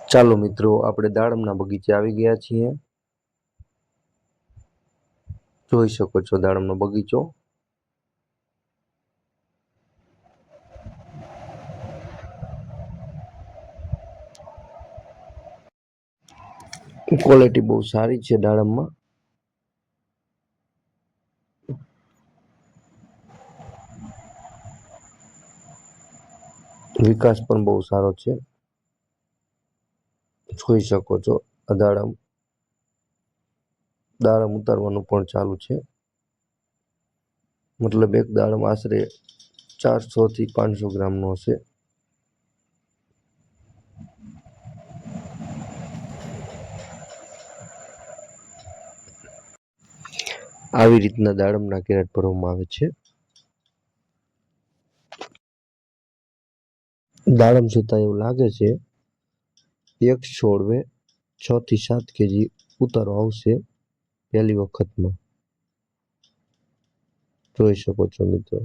ચાલો મિત્રો, આપણે દાડમના બગીચે આવી ગયા છીએ. જોઈ શકો છો દાડમનો બગીચો. ક્વોલિટી બહુ સારી છે દાડમમાં. વિકાસ પણ બહુ સારો છે. જોઈ શકો છો આ દાડમ ઉતારવાનું પણ ચાલુ છે. મતલબ એક દાડમ આશરે 400 થી 500 ગ્રામનો હશે. આવી રીતના દાડમના કેરેટ ભરવામાં આવે છે. દાડમ જોતા એવું લાગે છે એક છોડવે 6 થી 7 કેજી ઉતારો આવશે પહેલી વખતમાં. જોઈ શકો છો મિત્રો.